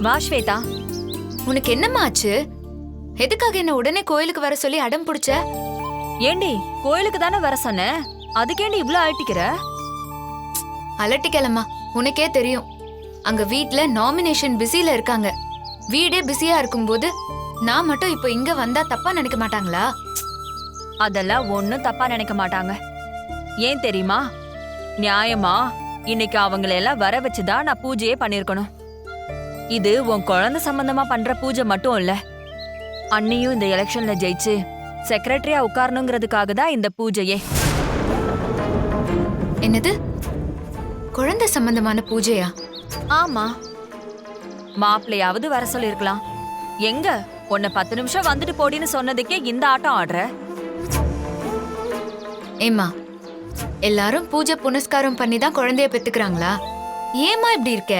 வா ஸ்வேதா. உனக்கு என்னம்மா ஆச்சு? எதுக்காக என்ன உடனே கோயிலுக்கு வர சொல்லி அடம் பிடிச்ச? ஏண்டி கோயிலுக்கு தானே வர சொன்ன, அதுக்கேண்டி இவ்ளோ அழட்டிக்கிற? அலட்டிக்கலம்மா, உனக்கே தெரியும் அங்க வீட்ல நாமினேஷன் பிஸில இருக்காங்க. வீடே பிஸியா இருக்கும்போது நான் மட்டும் இப்போ இங்க வந்தா தப்பா நினைக்க மாட்டாங்களா? அதெல்லாம் ஒண்ணும் தப்பா நினைக்க மாட்டாங்க. ஏன் தெரியுமா? நியாயமா இன்னைக்கு அவங்கள எல்லாம் வர வச்சுதான் நான் பூஜையே பண்ணிருக்கணும். இது உன் குழந்தை சம்பந்தமா பண்ற பூஜை மட்டும் இல்ல. அண்ணியும் இந்த எலெக்ஷன்ல ஜெயிச்சு செக்ரட்டரியா உட்காரணுங்கிறதுக்காக தான் இந்த பூஜையே. என்னது, குழந்தை சம்பந்தமான பூஜையா? ஆமா, மாப்பிள்ளையாவது வர சொல்லிருக்கலாம். எங்க உன்னை 10 நிமிஷம் வந்துட்டு போடின்னு சொன்னதுக்கே இந்த ஆட்டம் ஆடுற. ஏம்மா, எல்லாரும் பூஜை புனஸ்காரம் பண்ணி தான் குழந்தைய பெத்துக்கிறாங்களா? ஏம்மா இப்படி இருக்க?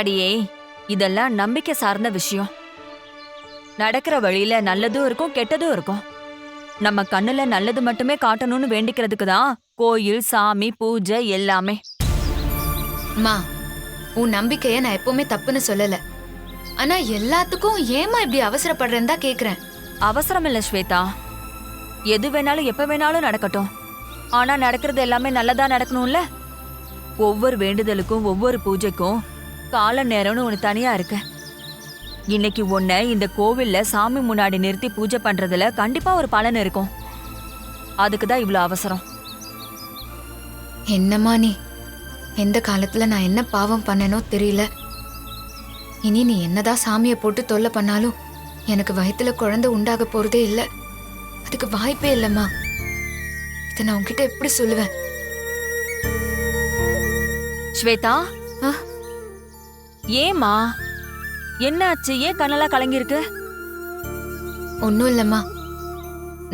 அடியே, இதெல்லாம் நம்பிக்கை சார்ந்த விஷயம். நடக்கிற வழியில நல்லதும் இருக்கும் கெட்டதும் இருக்கும். நம்ம கண்ணுல நல்லது மட்டுமே காட்டணும்னு வேண்டிக்கிறதுக்கு தான் கோயில், சாமி, பூஜை எல்லாமே. மா, உன் நம்பிக்கைய நான் எப்பவுமே தப்புன்னு சொல்லல. ஆனா எல்லாத்துக்கும் ஏமா இப்படி அவசரப்படுறேன்னு தான் கேக்குறேன். அவசரம் இல்ல ஸ்வேதா, எது வேணாலும் எப்ப வேணாலும் நடக்கட்டும். ஆனா நடக்கிறது எல்லாமே நல்லதா நடக்கணும்ல. ஒவ்வொரு வேண்டுதலுக்கும் ஒவ்வொரு பூஜைக்கும் கால நேரம்னு ஒண்ணு தனியா இருக்கு. இன்னைக்கு உன்னை இந்த கோவில்ல சாமி முன்னாடி நிறுத்தி பூஜை பண்றதுல கண்டிப்பா ஒரு பலன் இருக்கும். அதுக்குதான் இவ்ளோ அவசரம். என்னம்மா நீ, எந்த காலத்துல நான் என்ன பாவம் பண்ணனோ தெரியல. இனி நீ என்னதான் சாமியை போட்டு தொல்லை பண்ணாலும் எனக்கு வயித்துல குழந்தை உண்டாக போறதே இல்ல. அதுக்கு வாய்ப்பே இல்லம்மா. இதை நான் உன்கிட்ட எப்படி சொல்லுவேன்? ஸ்வேதா, ஏமா என்னாச்சு? ஏன் கண்ணெல்லாம் கலங்கிருக்கு? ஒன்னும் இல்லம்மா,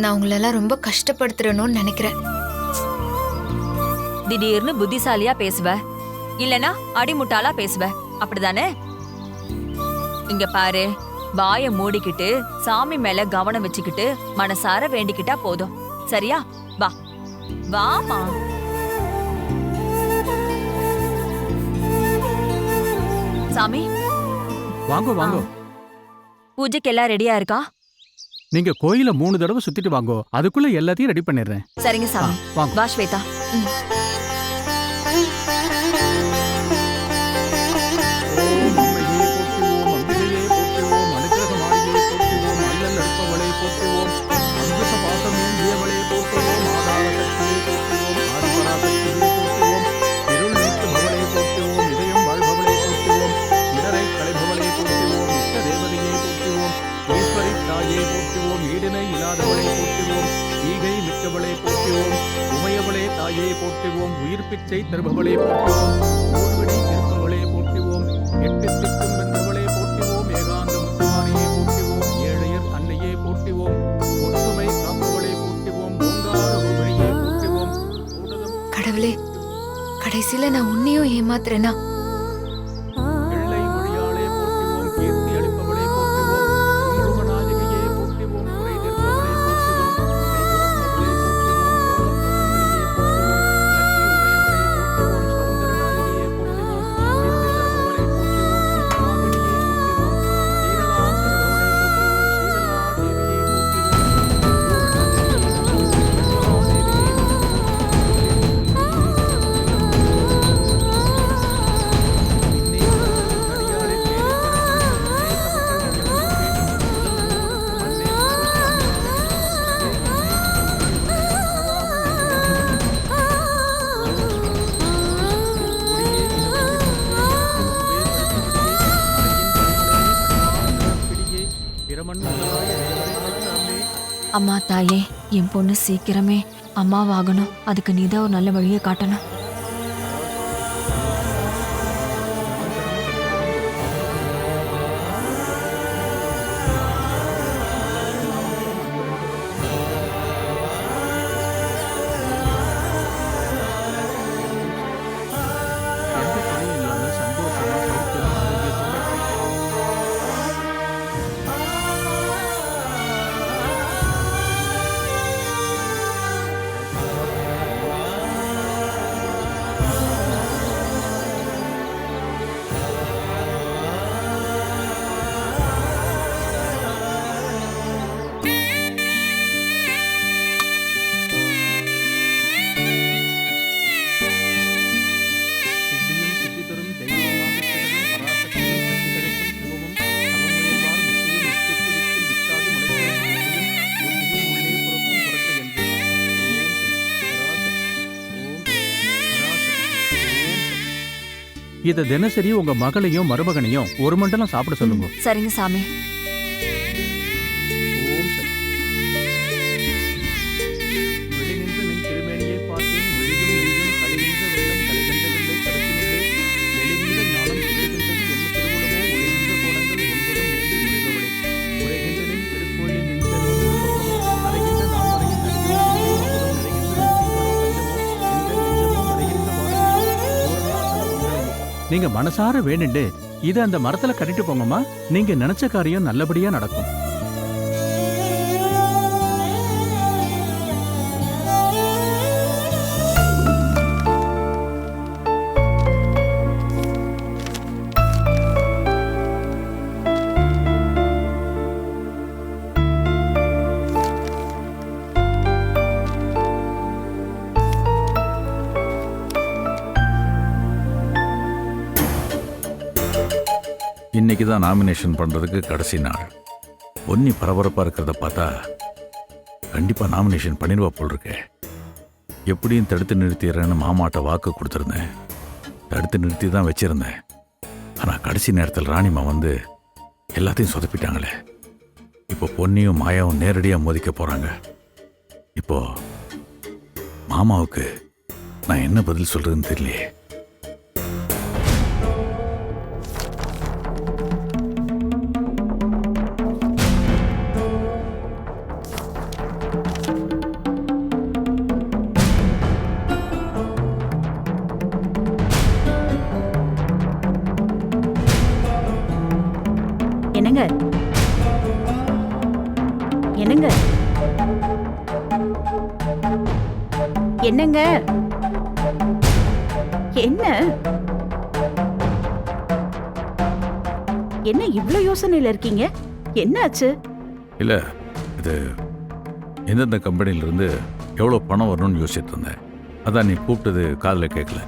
நான் உங்களெல்லாம் ரொம்ப கஷ்டப்படுத்துறேன்னு நினைக்கிறேன். திடீர்னு புத்திசாலியா பேசுவ, இல்லனா அடிமுட்டாளா பேசுவ, அப்படிதானே? இங்க பாரு, வாய மூடிக்கிட்டு சாமி மேல கவனம் வச்சுக்கிட்டு மனசார வேண்டிக்கிட்டா போதும். சரியா? வா வாமா. சாமி வாங்கோ வாங்கோ. பூஜைக்கு எல்லாம் ரெடியா இருக்கா? நீங்க கோயில 3 தடவை சுத்திட்டு வாங்கோ, அதுக்குள்ள எல்லாத்தையும் ரெடி பண்ணிடுறேன். சரிங்க சாமி. வா ஸ்வேதா. போற்றுவோம், உயிர் பிச்சை தருபவளே போற்றுவோம், ஊர்வடி நிற்பவளே போற்றுவோம், எட்டு திக்கும் வென்றவளே போற்றுவோம், ஏகாந்த முத்துமாரியே போற்றுவோம், ஏழையர் அன்னையே போற்றுவோம், ஒற்றுமை காப்பவளே போற்றுவோம், ஓங்கார ஒளியே போற்றுவோம். கடவுளே, கடைசியில நான் உன்னையும் ஏமாத்துறேனா? வெள்ளை மொழியாளே போற்றுவோம், கீர்த்தி அளிப்பவளே போற்றுவோம், குங்குமநாயகியே போற்றுவோம், குறை தீர்ப்பவளே அம்மா தாயே, என் பொண்ணு சீக்கிரமே அம்மாவாகணும். அதுக்கு நீதான் ஒரு நல்ல வழியை காட்டணும். இத தினசரி உங்க மகளையும் மருமகனையும் ஒரு மண்டலம் சாப்பிட சொல்லுங்க. சரிங்க சாமி. ஓம் சக்தி. வெளிநின்று நின் திருமேனியை பார்த்தேன், விழியும் நெய்யும் கலிகின்ற வெள்ளம் கலைகண்டவில்லை கருத்தினிலே வெளிவீத ஞானம் திகழ்கின்றது என்ன திருவுளமோ ஒளிகின்ற கோலங்கள் ஒன்பதும் மேலி உரைபவளே உரைகின்ற நின் திருக்கோயிலின் நின் செல்வம் உருவகமோ அறைகின்ற நான் வரையின் நடிகோ அமுதம் நிறைகின்ற பஞ்சமோ இந்த நெஞ்சமோ மறைகின்ற வாரங்களோ பூரணாசன மங்களையோ. நீங்க மனசார வேணுண்டு இதை அந்த மரத்துல கட்டிட்டு போங்கம்மா. நீங்க நினைச்ச காரியம் நல்லபடியா நடக்கும். இன்னைக்கு தான் நாமினேஷன் பண்ணுறதுக்கு கடைசி நாள். பொன்னி பரபரப்பாக இருக்கிறத பார்த்தா கண்டிப்பாக நாமினேஷன் பண்ணிடுவா போல் இருக்கே. எப்படியும் தடுத்து நிறுத்திடுறேன்னு மாமாட்ட வாக்கு கொடுத்துருந்தேன். தடுத்து நிறுத்தி தான் வச்சுருந்தேன். ஆனால் கடைசி நேரத்தில் ராணிமா வந்து எல்லாத்தையும் சொதப்பிட்டாங்களே. இப்போ பொன்னியும் மாயாவும் நேரடியாக மோதிக்க போகிறாங்க. இப்போ மாமாவுக்கு நான் என்ன பதில் சொல்கிறதுன்னு தெரியலையே. என்னங்க என்னங்க என்னங்க என்ன என்ன இவ்ளோ யோசனையில இருக்கீங்க? என்ன ஆச்சு? இல்லை, இது எந்தெந்த கம்பெனிலேருந்து எவ்வளோ பணம் வரணும்னு யோசிச்சுட்டு இருந்தேன். அதான் நீ கூப்பிட்டது காதில் கேட்கல.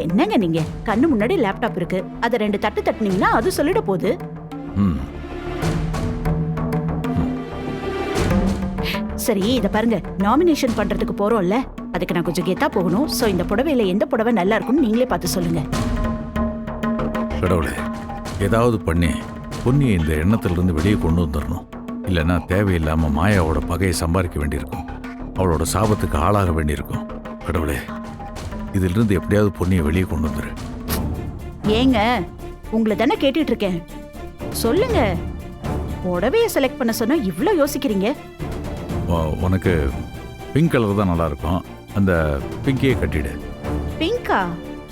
என்னங்க நீங்க கண்ணு முன்னாடி லேப்டாப் இருக்கு, அதை 2 தட்டு தட்டுனீங்கன்னா அது சொல்லிட போகுது. ம் சரி இத பாருங்க, நாமினேஷன் பண்றதுக்கு போறோம்ல, அதுக்கு நான் கொஞ்சம் கெத்தா போகணும். சோ இந்த புடவையில எந்த புடவை நல்லா இருக்கும்னு நீங்களே பார்த்து சொல்லுங்க. கடவுளே, ஏதாவது பண்ணி பொன்னியை இந்த எண்ணத்திலிருந்து வெளியே கொண்டு வந்துடணும். இல்லைன்னா தேவையில்லாமல் மாயாவோட பகையை சம்பாதிக்க வேண்டியிருக்கும். அவளோட சாபத்துக்கு ஆளாக வேண்டியிருக்கும். கடவுளே, இதிலிருந்து எப்படியாவது பொன்னியை வெளியே கொண்டு வந்துரு. ஏங்க, உங்களை தானே கேட்டுட்டு இருக்கேன், சொல்லுங்க. புடவைய செலக்ட் பண்ண சொன்னா இவ்ளோ யோசிக்கிறீங்க? உனக்கு பிங்க் கலர் தான் நல்லா இருக்கும். அந்த பிங்கையே கட்டிடு. பிங்கா?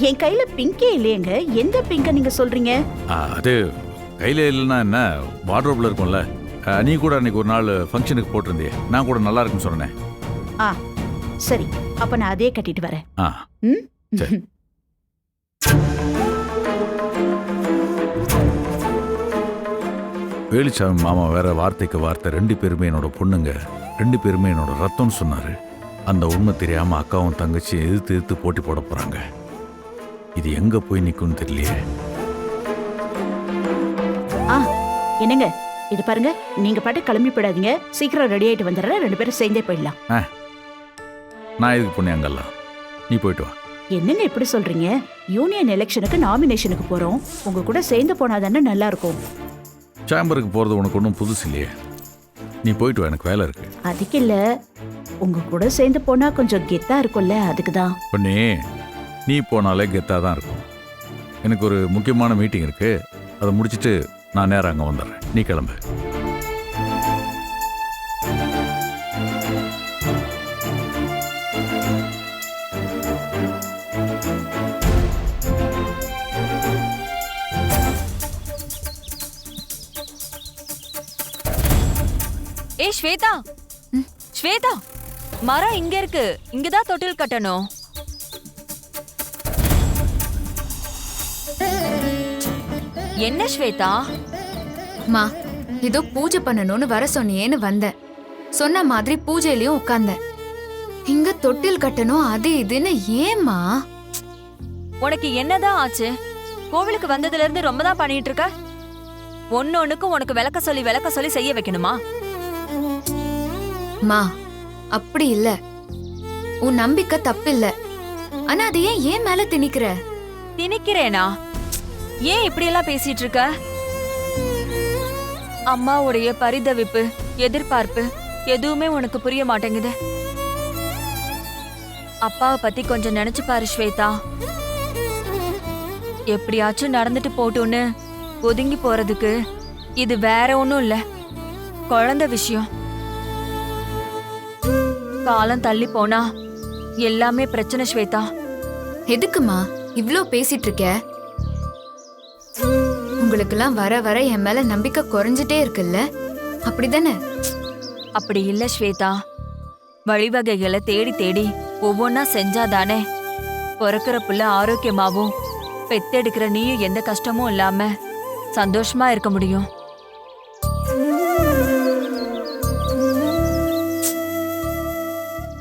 என் கையில பிங்கே இல்லையேங்க. எந்த பிங்க நீங்க சொல்றீங்க? அது கையில் இல்லைன்னா என்ன, வார்ட்ரோப்ல இருக்கும்ல. நீ கூட அன்னைக்கு ஒரு நாள் ஃபங்க்ஷனுக்கு போட்டிருந்தியே, நான் கூட நல்லா இருக்குன்னு சொன்னேன். ஆ சரி, அப்ப நான் அதே கட்டிட்டு வரேன். ஆ ம் சரி. வேலுச்சாமி மாமா வேற வார்த்தைக்கு வார்த்தை 2 பேருமே என்னோட பொண்ணுங்க, 2 பேருமே என்னோட ரத்தம்னு சொன்னாரு. அந்த உண்மை தெரியாம அக்காவும் தங்கச்சி எதிர்த்து போட்டி போட போறாங்க. இது எங்க போய் நிக்கும்னு தெரியலையே. ஆ என்னங்க, இது பாருங்க, நீங்க பாட்டு கிளம்பி போயிடாதீங்க. சீக்கிரம் ரெடி ஆயிட்டு வந்துடுறேன். 2 பேரும் சேர்ந்தே போயிடலாம். நான் இதுக்கு பொண்ணு அங்கெல்லாம், நீ போயிட்டு வா. என்னங்க இப்படி சொல்றீங்க? யூனியன் எலெக்ஷனுக்கு நாமினேஷனுக்கு போறோம். உங்க கூட சேர்ந்து போனாதானே நல்லா இருக்கும். சேம்பருக்கு போறது உனக்கு ஒன்றும் புதுசு இல்லையே. நீ போயிட்டு வா, எனக்கு வேலை இருக்கு. அதுக்கு இல்ல, உங்க கூட சேர்ந்து போனா கொஞ்சம் கெத்தா இருக்கும்ல, அதுக்குதான். பொண்ணே, நீ போனாலே கெத்தாக தான் இருக்கும். எனக்கு ஒரு முக்கியமான மீட்டிங் இருக்கு, அதை முடிச்சுட்டு நான் நேரம் அங்கே வந்துடுறேன். நீ கிளம்பு. ஏய் ஸ்வேதா, ஸ்வேதா, மரம் இங்க இருக்கு. இங்கதான் தொட்டில் கட்டணும். என்ன ஸ்வேதா? மா, ஏதோ பூஜை பண்ணணும்னு வர சொன்னியேன்னு வந்தேன். சொன்ன மாதிரி பூஜையிலயும் உட்கார்ந்தேன். இங்க தொட்டில் கட்டணும் அது இதுன்னு ஏம்மா? உனக்கு என்னதான் ஆச்சு? கோவிலுக்கு வந்ததுல இருந்து ரொம்ப தான் பண்ணிட்டு இருக்க. ஒன்னொன்னுக்கும் உனக்கு விளக்க சொல்லி செய்ய வைக்கணுமா? மா, அப்படி இல்ல. உன் நம்பிக்கை தப்பில்ல. ஆனா அது ஏன் மேல திணிக்கிற? திணிக்கிறேனா? ஏன் இப்படியெல்லாம் பேசிட்டு இருக்க? அம்மாவுடைய பரிதவிப்பு, எதிர்பார்ப்பு எதுவுமே உனக்கு புரிய மாட்டேங்குது. அப்பாவை பத்தி கொஞ்சம் நினைச்சு பாரு ஸ்வேதா. எப்படியாச்சும் நடந்துட்டு போட்டுன்னு ஒதுங்கி போறதுக்கு இது வேற ஒண்ணும் இல்ல, குழந்தை விஷயம். காலம் தள்ளி போனா எல்லாமே பிரச்சனை ஸ்வேதா. எதுக்குமா இவ்ளோ பேசிட்டு இருக்க? உங்களுக்கெல்லாம் வர வர என் மேல நம்பிக்கை குறைஞ்சிட்டே இருக்குல்ல, அப்படிதானே? அப்படி இல்ல ஸ்வேதா. வழிவகைகளை தேடி தேடி ஒவ்வொன்னா செஞ்சாதானே பிறக்கிற புள்ள ஆரோக்கியமாவும் பெத்தெடுக்கிற நீயும் எந்த கஷ்டமும் இல்லாம சந்தோஷமா இருக்க முடியும்.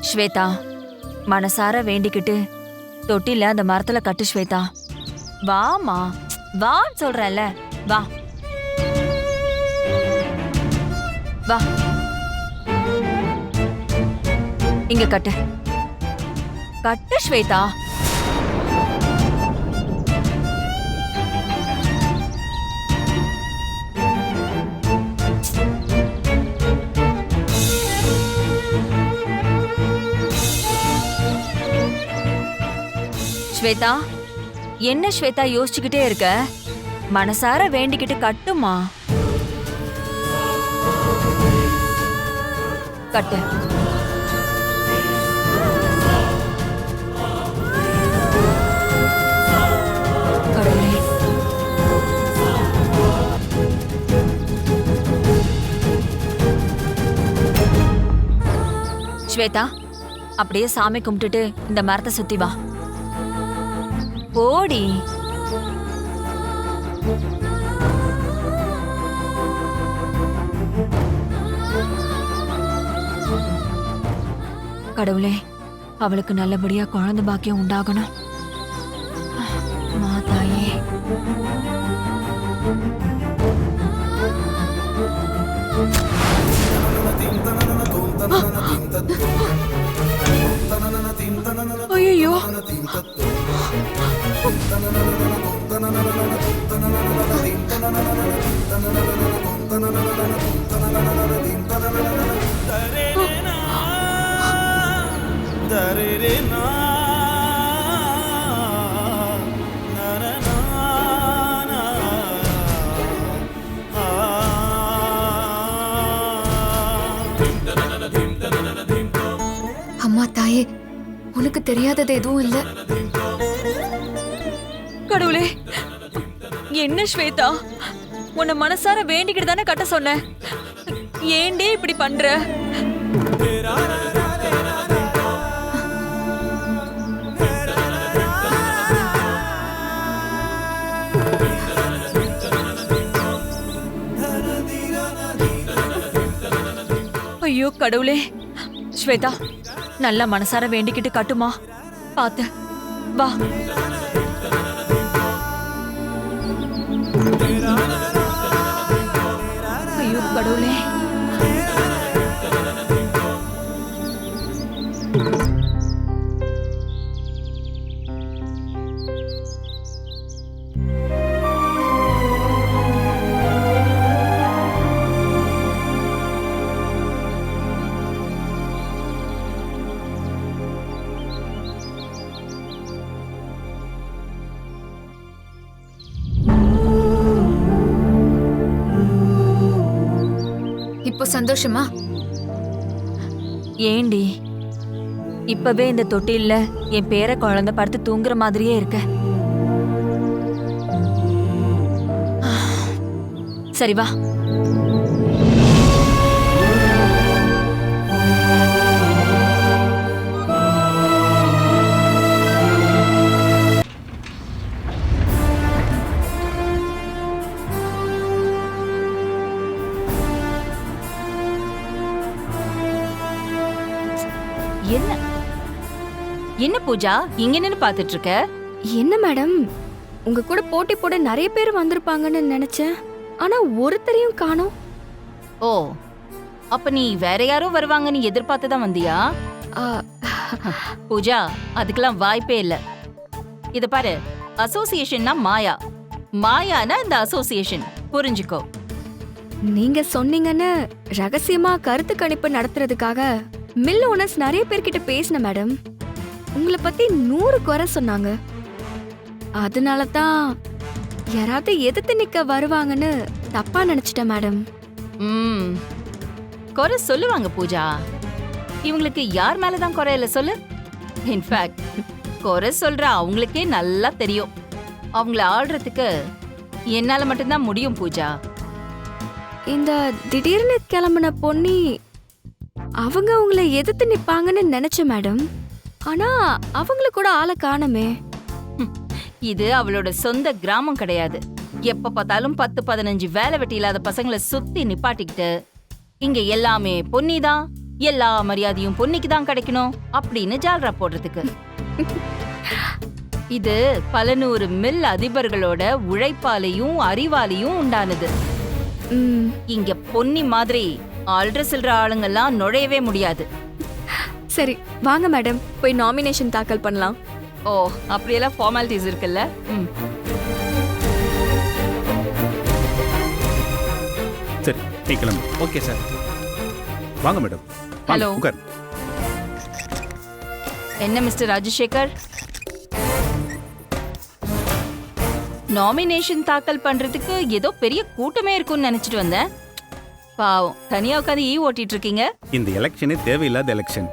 ஸ்வேதா, மனசார வேண்டிக்கிட்டு தொட்டில அந்த மரத்துல கட்டு ஸ்வேதா. வாமா, வான்னு சொல்றேன்ல, வா வா. இங்க கட்டு, கட்டு ஸ்வேதா. ஸ்வேதா, என்ன ஸ்வேதா யோசிச்சுக்கிட்டே இருக்க? மனசார வேண்டிக்கிட்டு கட்டுமா. கட்டு. கடவுளே. ஸ்வேதா, அப்படியே சாமி கும்பிட்டுட்டு இந்த மரத்தை சுத்தி வா. போடி. கடவுளே, அவளுக்கு நல்லபடியா குழந்தை பாக்கியம் உண்டாகணும். மாதாயே. ஐயோ, அம்மா தாயே, உனக்கு தெரியாதது எதுவும் இல்ல. கடவுளே, என்ன ஸ்வேதா, உன்னை மனசார வேண்டிக்கிட்டு தானே கட்ட சொன்னேன். ஏண்டே இப்படி பண்ற? ஐயோ கடவுளே. ஸ்வேதா, நல்லா மனசார வேண்டிக்கிட்டு கட்டுமா. பாத்து வா. ஐயோ கடவுளே. இப்போ சந்தோஷமா? ஏண்டி இப்பவே இந்த தொட்டில்ல என் பேர குழந்தை படுத்து தூங்குற மாதிரியே இருக்க. சரி வா. என்ன என்ன பூஜா இங்க நின்னு பாத்துட்டு இருக்க? என்ன மேடம், உங்க கூட போட்டி போட நிறைய பேர் வந்திருப்பாங்கன்னு நினைச்சேன். ஆனா ஒருத்தரையும் காணோம். ஓ, அப்ப நீ வேற யாரோ வருவாங்கன்னு எதிர்பார்த்து தான் வந்தியா? ஆ, பூஜா, அதுக்கெல்லாம் வாய்ப்பே இல்ல. இத பாரு, அசோசியேஷன்னா மாயா. மாயானா இந்த அசோசியேஷன், புரிஞ்சுக்கோ. நீங்க சொன்னீங்கன்னு ரகசியமா கருத்து கணிப்பு நடத்துறதுக்காக மில் ஓனர்ஸ் நிறைய பேர்கிட்ட பேசின மேடம். உங்களை பத்தி 100 குறை சொன்னாங்க. அதனால தான் யாராவது எதிர்த்து நிக்க வருவாங்கன்னு தப்பா நினைச்சிட்டேன் மேடம். ம், குறை சொல்லுவாங்க பூஜா. இவங்களுக்கு யார் மேலதான் குறை இல்ல சொல்லு? இன்ஃபேக்ட் குறை சொல்ற அவங்களுக்கே நல்லா தெரியும். அவங்கள ஆள்றதுக்கு என்னால மட்டும்தான் முடியும் பூஜா. இந்த திடீர்னு கிளம்பின பொன்னி அவங்க உங்களை எதிர்த்து நிப்பாங்கன்னு நினைச்ச மேடம். ஆனா அவங்கள கூட ஆளை காணமே. இது அவளோட சொந்த கிராமம் கிடையாது. எப்ப பார்த்தாலும் 10-15 வேலை வெட்டி இல்லாத பசங்களை சுத்தி நிப்பாட்டிக்கிட்டு இங்க எல்லாமே பொன்னிதான், எல்லா மரியாதையும் பொன்னிக்கு தான் கிடைக்கணும் அப்படின்னு ஜால்ரா போடுறதுக்கு. இது பல 100 மில் அதிபர்களோட உழைப்பாலையும் அறிவாலையும் உண்டானது. ம், இங்க பொன்னி மாதிரி ஆள்ற சில்ற ஆளுங்கெல்லாம் நுழையவே முடியாது. சரி வாங்க மேடம், போய் நாமினேஷன் தாக்கல் பண்ணலாம். ஓ, அப்படியெல்லாம் ஃபார்மாலிட்டிஸ் இருக்குல்ல. ம். சரி நீ கிளம்பு. Okay sir. வாங்க மேடம். ஹலோ. உட்கார். என்ன மிஸ்டர் ராஜசேகர், நாமினேஷன் தாக்கல் பண்றதுக்கு ஏதோ பெரிய கூட்டமே இருக்கும்னு நினைச்சிட்டு வந்தேன். பாவம், தனியா உட்காந்து ஓட்டிட்டு இருக்கீங்க. இந்த எலெக்ஷனே தேவையில்லாத எலெக்ஷன்.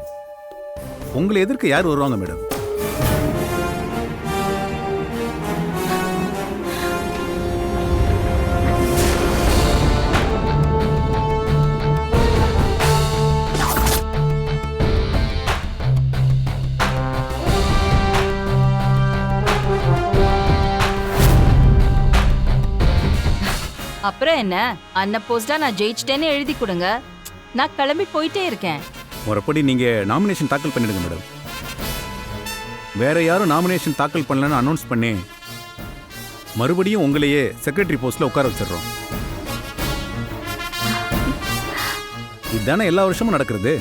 உங்களை எதிர்க்க யார் வருவாங்க மேடம்? அப்புறம் என்ன, அன்ன போஸ்டா நான் ஜெயிச்சிட்டேன்னு எழுதி கொடுங்க. நான் கிளம்பி போயிட்டே இருக்கேன். முறைப்படி நீங்க நாமினேஷன் தாக்கல் பண்ணிடுங்க மேடம். வேற யாரும் நாமினேஷன் தாக்கல் பண்ணலன்னு அனௌன்ஸ் பண்ணி மறுபடியும் உங்களையே செக்ரட்டரி போஸ்ட்ல உட்கார வச்சிடுறோம். இதுதானே எல்லா வருஷமும் நடக்கிறது.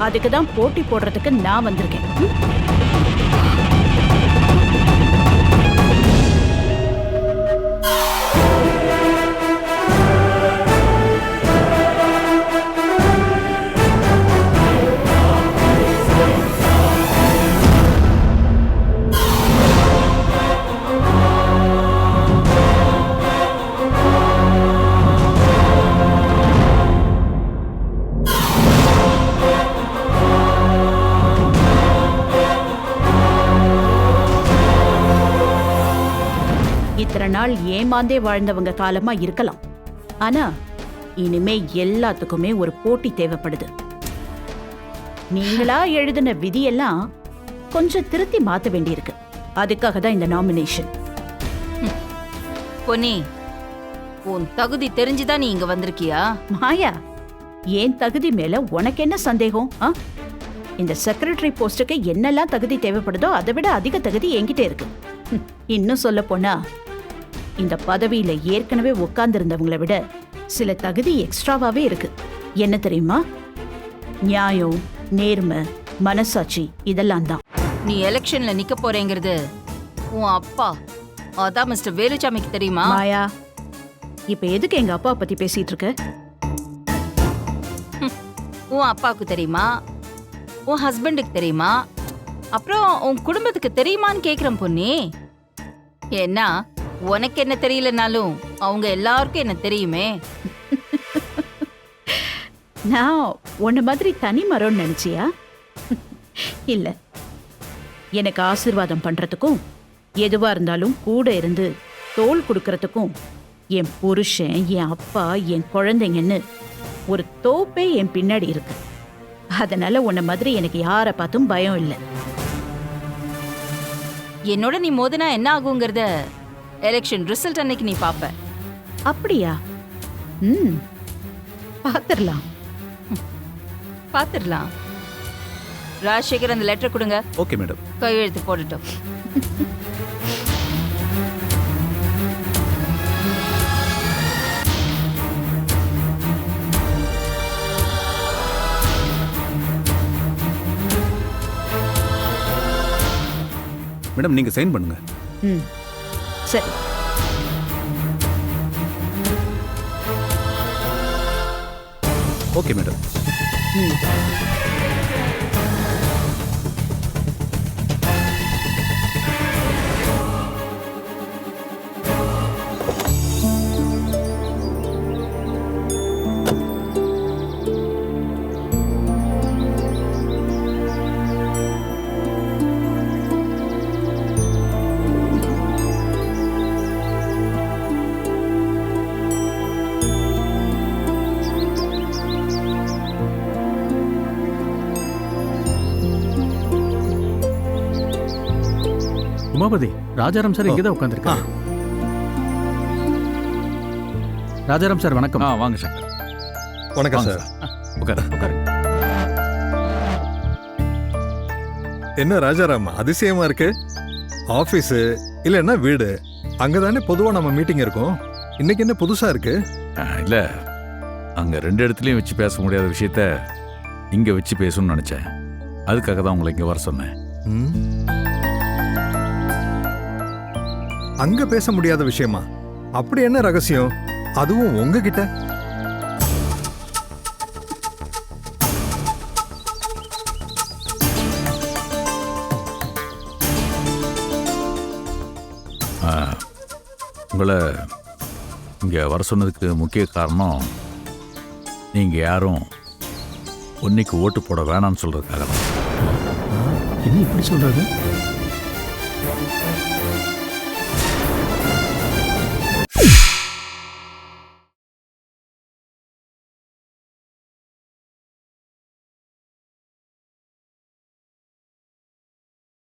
அதுக்கு தான் போட்டி போடுறதுக்கு நான் வந்திருக்கேன். ம்? இத்தனை நாள் ஏமாந்தே வாழ்ந்தவங்க காலமா இருக்கலாம். ஆனா இனிமே எல்லாத்துக்குமே ஒரு போட்டி தேவைப்படுது. நீங்களா எழுதின விதியெல்லாம் கொஞ்சம் திருத்தி மாத்த வேண்டியிருக்கு. அதுக்காக தான் இந்த நாமினேஷன். பொன்னி, உன் தகுதி தெரிஞ்சுதான் நீ இங்க வந்திருக்கியா? மாயா, ஏன் தகுதி மேல உனக்கு என்ன சந்தேகம்? இந்த செக்ரட்டரி போஸ்டுக்கு என்னெல்லாம் தகுதி தேவைப்படுதோ அதை விட அதிக தகுதி என்கிட்ட இருக்கு. இன்னும் சொல்ல போனா இந்த பதவியில ஏற்கனவே உட்கார்ந்திருந்தவங்களை விட சில தகுதி எக்ஸ்ட்ராவாவே இருக்கு. என்ன தெரியுமா? நியாயம், நேர்மை, மனசாட்சி, இதெல்லாம் தான். நீ எலெக்ஷன்ல நிக்க போறேங்கிறது உன் அப்பா, அதான் மிஸ்டர் வேலுச்சாமிக்கு தெரியுமா? மாயா, இப்ப எதுக்கு எங்க அப்பா பத்தி பேசிட்டு இருக்க? உன் அப்பாவுக்கு தெரியுமா? உன் ஹஸ்பண்டுக்கு தெரியுமா? அப்புறம் உன் குடும்பத்துக்கு தெரியுமான்னு கேக்குறேன் பொன்னி. ஏன்னா உனக்கு என்ன தெரியலனாலும் அவங்க எல்லாருக்கும் என்ன தெரியுமே. நான் உன்ன மாதிரி தனி மரம்னு நினைச்சியா? இல்ல, எனக்கு ஆசீர்வாதம் பண்றதுக்கும் எதுவா இருந்தாலும் கூட இருந்து தோள் கொடுக்கறதுக்கும் என் புருஷன், என் அப்பா, என் குழந்தைங்கன்னு ஒரு தோப்பே என் பின்னாடி இருக்கு. அதனால உன்ன மாதிரி எனக்கு யாரை பார்த்தும் பயம் இல்லை. என்னோட நீ மோதினா என்ன ஆகுங்கிறத எலெக்ஷன் ரிசல்ட் அன்னைக்கு நீ பாப்ப. அப்படியா? பாத்துடலாம். பாத்துடலாம். ராஜசேகர், அந்த லெட்டர் கொடுங்க. Okay madam. கையெழுத்து போட்டுட்டோம். மேடம் நீங்க சைன் பண்ணுங்க. சரி. Okay madam. Umapathi, Rajaram sir இங்கே தான் உட்காந்துருக்காரு. ராஜாராம் சார் வணக்கம். வாங்க சங்கர். வணக்கம் வாங்க சார். உட்காரு உட்காரு. என்ன ராஜாராம் அதிசயமா இருக்கு? ஆபீஸு இல்லைன்னா வீடு, அங்கதானே பொதுவா நம்ம மீட்டிங் இருக்கும். இன்னைக்கு என்ன புதுசா இருக்கு? இல்லை, அங்கே 2 இடத்துலையும் வச்சு பேச முடியாத விஷயத்த இங்கே வச்சு பேசணும்னு நினச்சேன். அதுக்காக தான் உங்களை இங்கே வர சொன்னேன். ம். அங்க பேச முடியாத விஷயமா? அப்படி என்ன ரகசியம், அதுவும் உங்ககிட்ட? உங்களை இங்கே வர சொன்னதுக்கு முக்கிய காரணம், நீங்கள் யாரும் பொன்னிக்கு ஓட்டு போட வேணாம்னு சொல்கிறதுக்காக தான். என்ன இப்படி சொல்றாரு?